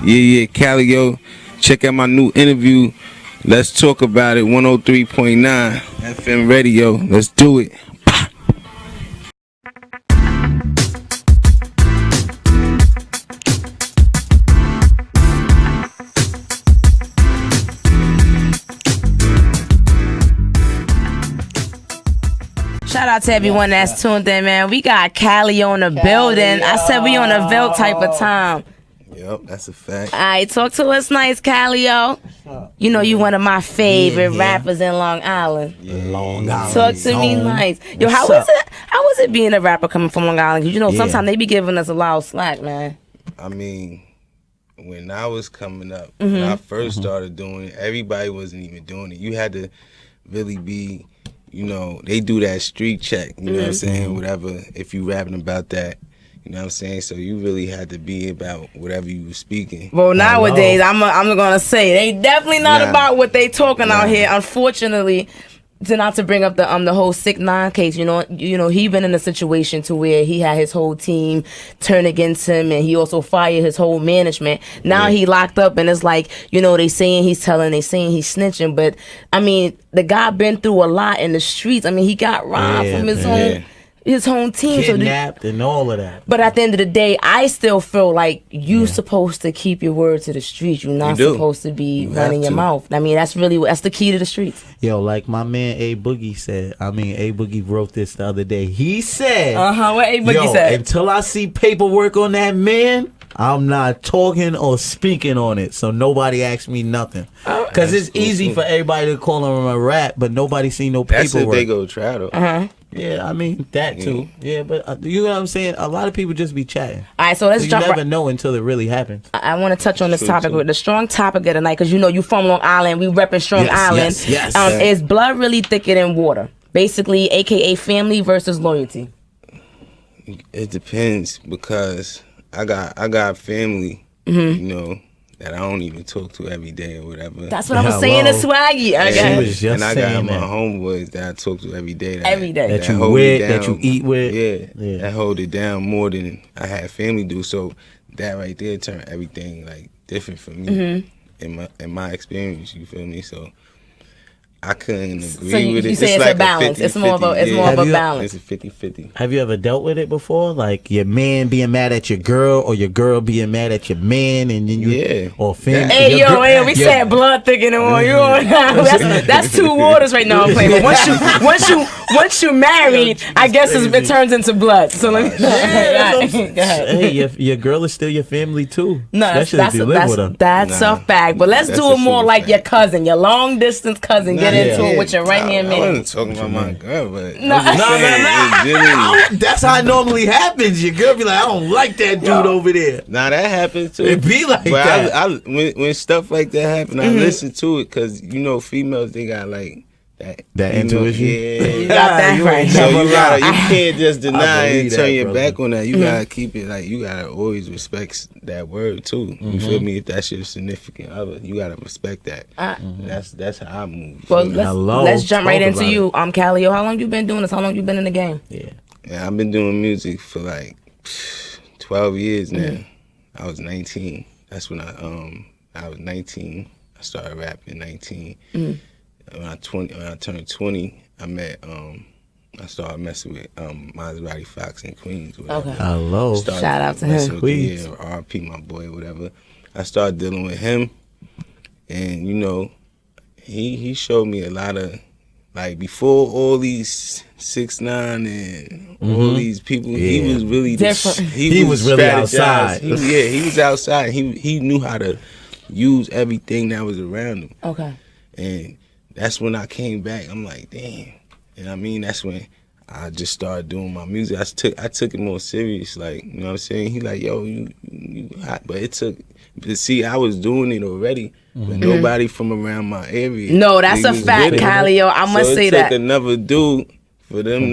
Yeah, Calio. Check out my new interview. Let's talk about it. 103.9 FM radio. Let's do it. Shout out to everyone that's tuned in, man. We got Calio in the building. I said we on a Ville type of time. Yep, that's a fact. All right, talk to us nice, Calio. You know you one of my favorite rappers in Long Island. Long Island. Talk to me nice. Yo, how was it being a rapper coming from Long Island? 'Cause you know sometimes they be giving us a lot of slack, man. I mean, when I was coming up, when I first started doing it, everybody wasn't even doing it. You had to really be, you know, they do that street check, you know what I'm saying? Whatever, if you rapping about that, you know what I'm saying? So you really had to be about whatever you were speaking. Well, nowadays, I'm gonna say they definitely not about what they talking out here. Unfortunately, not to bring up the whole 6ix9ine case. You know he been in a situation to where he had his whole team turn against him, and he also fired his whole management. Now he locked up, and it's like, you know, they saying he's snitching, but I mean the guy been through a lot in the streets. I mean he got robbed from his own team, kidnapped and all of that. But at the end of the day, I still feel like you supposed to keep your word to the streets. You're not supposed to be running your mouth. I mean, that's the key to the streets. Yo, like my man A Boogie said. I mean, A Boogie wrote this the other day. He said, what A Boogie said? Until I see paperwork on that man, I'm not talking or speaking on it. So nobody asks me nothing. Because it's easy for everybody to call him a rap, but nobody see no paperwork. That's if they go try though. Yeah, I mean that too. Yeah, but you know what I'm saying? A lot of people just be chatting. All right, so let's jump. You never know until it really happens. I want to touch on this topic with the strong topic of the night, because you know you from Long Island. We repping Strong Island. Yes. Is blood really thicker than water? Basically, AKA family versus loyalty. It depends, because I got family, you know, that I don't even talk to every day or whatever. That's what I was saying to Swaggy. And I got my homeboys that I talk to every day. That you with, that you eat with. Yeah, that hold it down more than I had family do. So that right there turned everything like different for me in my experience. You feel me? So I couldn't agree with it. You say it's like a balance. It's more of a balance. It's a 50-50. Have you ever dealt with it before? Like your man being mad at your girl, or your girl being mad at your man, and then you or family. Hey, we said blood thicker than water. That's two waters right now. I'm playing. But once you married, I guess it turns into blood. So let me. Go ahead. Hey, your girl is still your family too. No, that's a fact. But let's do it more like your cousin, your long distance cousin. Get into it with your right hand man. I wasn't talking about my girl, but no. That's how it normally happens. Your girl be like, I don't like that dude over there. Nah, that happens too. It be like that. When stuff like that happen, I listen to it, because you know females, they got like that intuition. Yeah, you got that right. So you can't just deny and turn your back on that. You gotta keep it like, you gotta always respect that word too. You feel me? If that's your significant other, you gotta respect that. That's how I move. Well, let's jump right into you. Calio. How long you been doing this? How long you been in the game? Yeah, I've been doing music for like 12 years now. I was 19. That's when I was 19. I started rapping 19. When I turned 20, I started messing with Mazaradi Fox in Queens. Okay. Hello. Shout out to him. Queens. RP, my boy, whatever. I started dealing with him, and you know, he showed me a lot of, like, before all these 6ix9ine and all these people, he was really different. He was really outside. He was outside. He knew how to use everything that was around him. Okay. And that's when I came back. I'm like, damn. And I mean, that's when I just started doing my music. I took it more serious. Like, you know what I'm saying? He like, yo, you hot. But see, I was doing it already, but nobody from around my area. No, that's a fact, Calio. I must say that. So it took another dude for them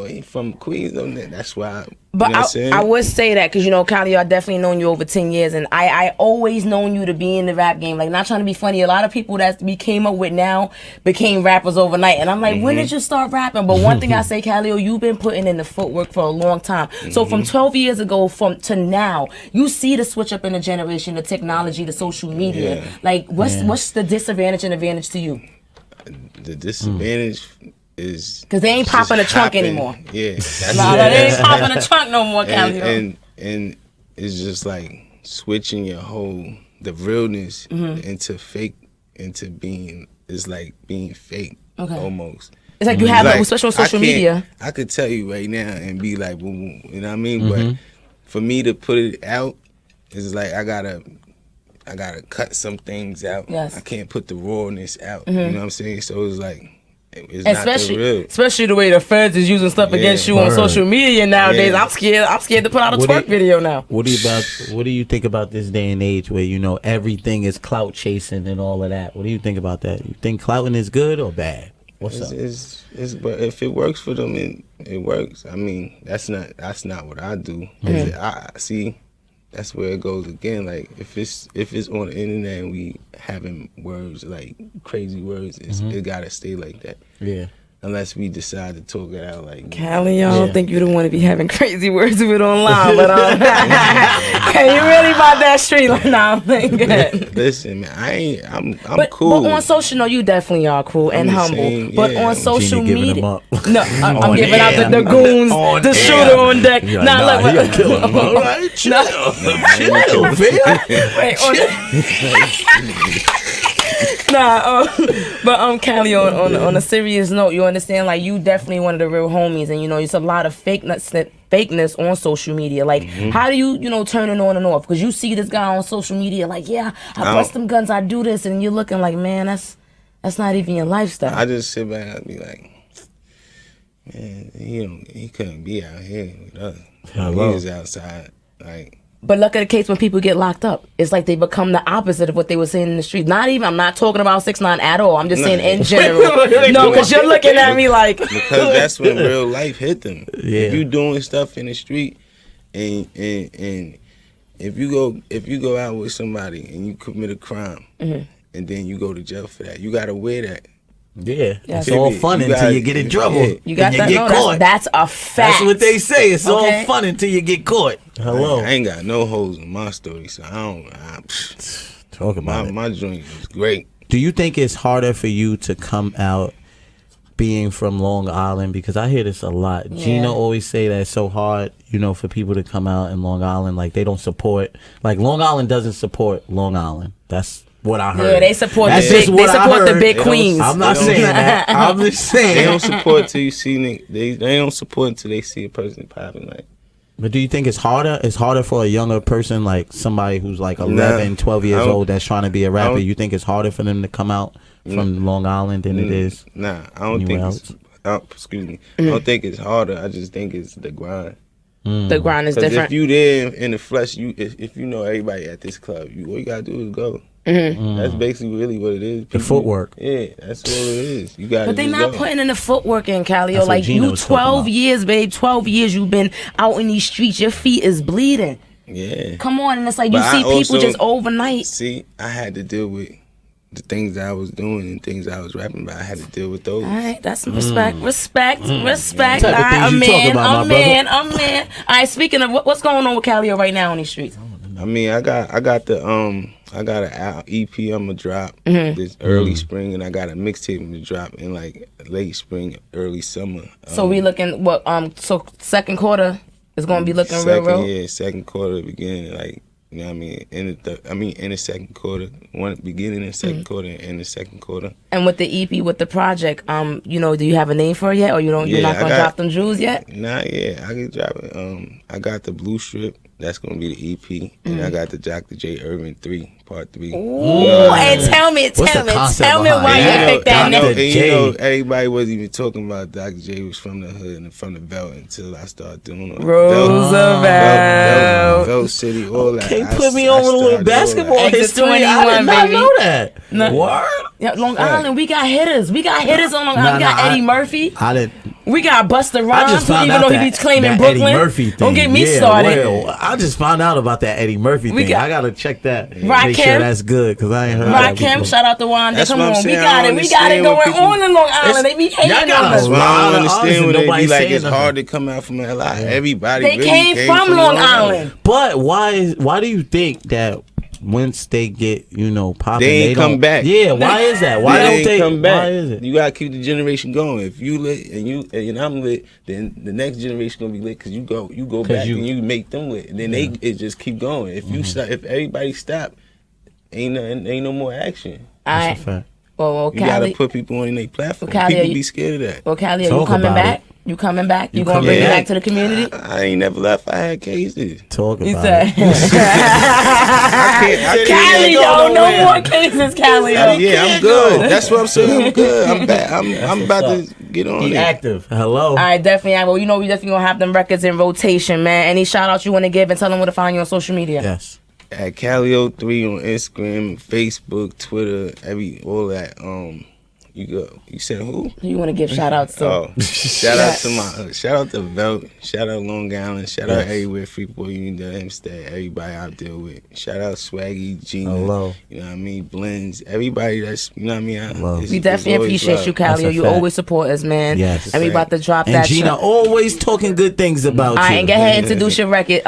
he from Queens, that's why. But I would say that because, Calio, I definitely known you over 10 years, and I always known you to be in the rap game. Like, not trying to be funny, a lot of people that we came up with now became rappers overnight. And I'm like, when did you start rapping? But one thing I say, Calio, you've been putting in the footwork for a long time. So from 12 years ago to now, you see the switch up in the generation, the technology, the social media. Yeah. Like, what's the disadvantage and advantage to you? The disadvantage is because they ain't popping a trunk anymore. Yeah, that's they ain't popping a trunk no more, Calio. And it's just like switching the realness into fake, into being. It's like being fake, almost. It's like you have especially on social media. I could tell you right now and be like, boom, boom, you know what I mean? But for me to put it out, it's like I gotta cut some things out. Yes. I can't put the rawness out. You know what I'm saying? So it's like. It's especially, not the real. Especially the way the feds is using stuff against you on social media nowadays. Yeah. I'm scared to put out a twerk video now. What do you think about this day and age where everything is clout chasing and all of that? What do you think about that? You think clouting is good or bad? What's up? But if it works for them, it works. I mean, that's not what I do. I see. That's where it goes again. Like if it's on the internet and we having words like crazy words, it gotta stay like that. Yeah. Unless we decide to talk it out like. Callie, I don't think you don't want to be having crazy words with online, but can you really about that street? Like, nah, I'm thinking. Listen, man, I'm cool. But on social, no, you definitely are cool and humble. Saying, but on social media, no, I'm giving out the goons, the shooter on deck. Like, nah, he gonna kill him. All right, chill, but Callie, on a serious note, you understand, like, you definitely one of the real homies, and it's a lot of fakeness on social media. Like, how do you turn it on and off? Because you see this guy on social media, like, yeah, I bust them guns, I do this, and you're looking like, man, that's not even your lifestyle. I just sit back and be like, man, he couldn't be out here with us. He was outside, like. But look at the case when people get locked up. It's like they become the opposite of what they were saying in the street. I'm not talking about 6ix9ine at all. I'm just saying in general. No, because you're looking at me like. Because that's when real life hit them. Yeah. If you doing stuff in the street and if you go out with somebody and you commit a crime and then you go to jail for that, you gotta wear that. Yeah, it's all fun until you get in trouble. You got that? Get caught. That's a fact. That's what they say. It's all fun until you get caught. Hello. I ain't got no holes in my story, so I don't. Talk about it. My joint is great. Do you think it's harder for you to come out being from Long Island? Because I hear this a lot. Yeah. Gina always say that it's so hard, for people to come out in Long Island. Like, they don't support. Like, Long Island doesn't support Long Island. That's what I heard. Yeah, they support the big queens. I'm not saying that. I'm just saying they don't support till you see they don't support until they see a person popping. Like, but do you think it's harder? It's harder for a younger person, like somebody who's like 11, 12 years old that's trying to be a rapper. You think it's harder for them to come out from Long Island than it is? Nah, I don't think it's. Excuse me. I don't think it's harder. I just think it's the grind. The grind is different. If you there in the flesh, if you know everybody at this club, all you gotta do is go. That's basically really what it is. The footwork. Yeah, that's all it is. You got. But they not putting in the footwork in Calio. Like, you 12 years, babe. 12 years you've been out in these streets. Your feet is bleeding. Yeah. Come on, and it's like you see people just overnight. See, I had to deal with the things that I was doing and things I was rapping about. I had to deal with those. All right, that's some respect. Respect. All right, I'm man. All right, speaking of what's going on with Calio right now on these streets? I mean, I got an EP I'm gonna drop this early spring, and I got a mixtape to drop in like late spring, early summer. So we looking so second quarter is gonna be looking real. Yeah, second quarter beginning, like, you know what I mean? In the second quarter, beginning in the second quarter and in the second quarter. And with the EP, with the project, do you have a name for it yet, or you're not gonna drop them jewels yet? Nah, yeah, I can drop it. I got the Blue Strip. That's gonna be the EP, and I got the Dr.J Urban 3 Part 3. Ooh, and tell me why you picked that name. Everybody wasn't even talking about Dr.J was from the hood and from the belt until I started doing it. Roosevelt, Belt City, all that. Can't put me on with a little basketball history. I did not know that. No. Word. Yeah, Long Island, we got hitters. We got hitters on Long Island. We got Eddie Murphy. We got Busta Rhymes, even though he be claiming Brooklyn. Eddie Murphy thing. Don't get me started. Well, I just found out about that Eddie Murphy thing. I gotta check that. Make sure that's good because I ain't heard that before. Shout out to Wanda. Come on, we got it. We got it going on in Long Island. They be hating on us. That's why I don't understand when they be like it's hard to come out from LA. Everybody they really came from Long Island. But why do you think that once they get, popping, they ain't come back? Yeah, why is that? Why don't they come back? Why is it? You gotta keep the generation going. If you lit and I'm lit, then the next generation gonna be lit because you go back and you make them lit, and then it just keep going. If you stop, if everybody stop, ain't no more action. That's a fact. Well, you gotta put people on their platform. People be scared of that. Well, Calio, you coming back? You coming back? You gonna bring it back to the community? I ain't never left. I had cases. Talk about it. Calio, no more cases, Calio. Yeah, I'm good. That's what I'm saying. I'm good. I'm back. I'm about to get on it. Active. Hello. All right, definitely. Well, we definitely gonna have them records in rotation, man. Any shout outs you want to give and tell them where to find you on social media? Yes. At Calio3 on Instagram, Facebook, Twitter, all that. You said who? You want to give shout outs to? Oh, shout out to shout out to Velt, shout out Long Island, shout out everywhere, Freeport Union, Hempstead, everybody I deal with. Shout out Swaggy, Gina, hello. You know what I mean, Blends, everybody that's, you know what I mean. We definitely appreciate you, Calio. You always support us, man. Yes. And we about to drop and that. Gina always talking good things about you. All right, and go ahead and introduce your record.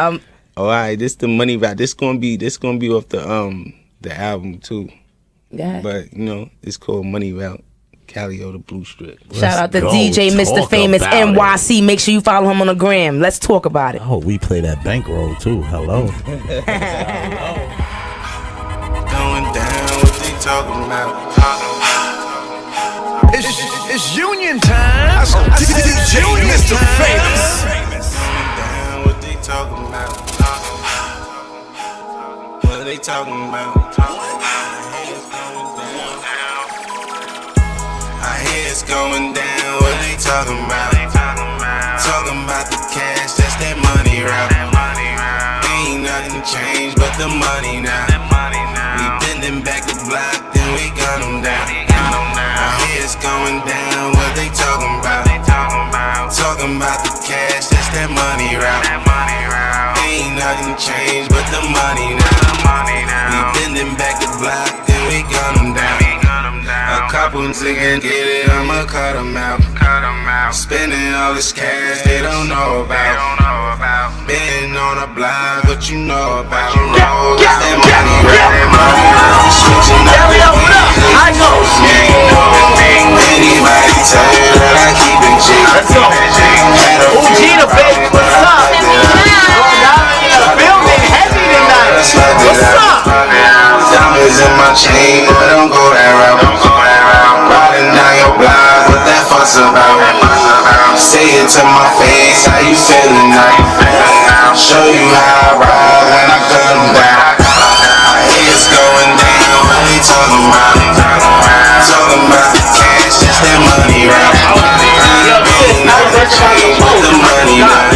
All right, this the money rap. This gonna be off the album too. Yeah. But it's called Money Route. Calio the Blue Strip. Shout out to DJ Mr. Famous NYC. Make sure you follow him on the gram. Let's talk about it. Oh, we play that bankroll too. Hello. Going down, what they talking about? It's union time. It's union Mr. Famous. Going down, what they talking about? What are they talking about? I hear it's going down, what they talking about? Talking about the cash, that's that money route. Ain't nothing changed but the money now. We bending back the block, then we gun them down. I hear it's going down, what they talking about? Talking about the cash, that's that money route. Ain't nothing changed but the money now. We bending back the block, then we gun them down. A couple niggas get it, I'ma cut them out. Spending all this cash they don't know about. Been on a block, what you know about. That money, switching up the I go. Anybody tell you that I keep it G? OhGeniaBabe, what's up? Building heavy tonight. What's up? Diamonds in my chain, but don't go that route. Riding down your block, what that fuss about? Say it to my face, how you feeling now? Show you how I ride when I cut them down. I hear it's going down, what they talking about? Talking about the cash, that's that money route. Never change with the money now.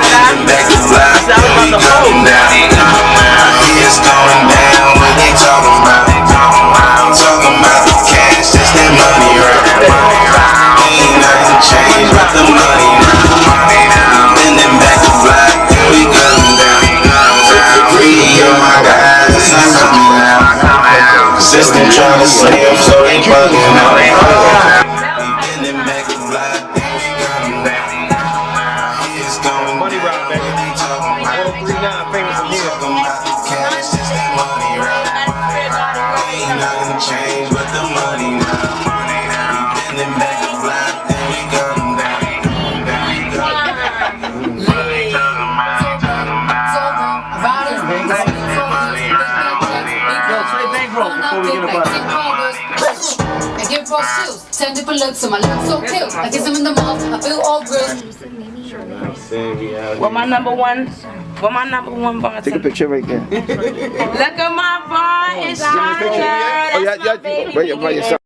Bending back the block, then we cut them down. I hear it's going down, what they talking about? Talking about the cash, that's that money route. Ain't nothing changed but the money now. Bending back the block, then we cut them down. Greedy on my guys, it's not coming out. System trying to save them, so they bugging out. Bending back the block, then we cut them down. It's going money route, baby. They talking about 139 famous again. talking about the cash, that's that money route. Ain't nothing changed but the money now. Bending back the block, then we cut them down. I give raw chills, 10 different looks, so my looks so kill. I kiss them in the mouth, I feel all real. What my number one bar? Take a picture right there. Look at my bar, it's fire. Oh, yeah, right yourself.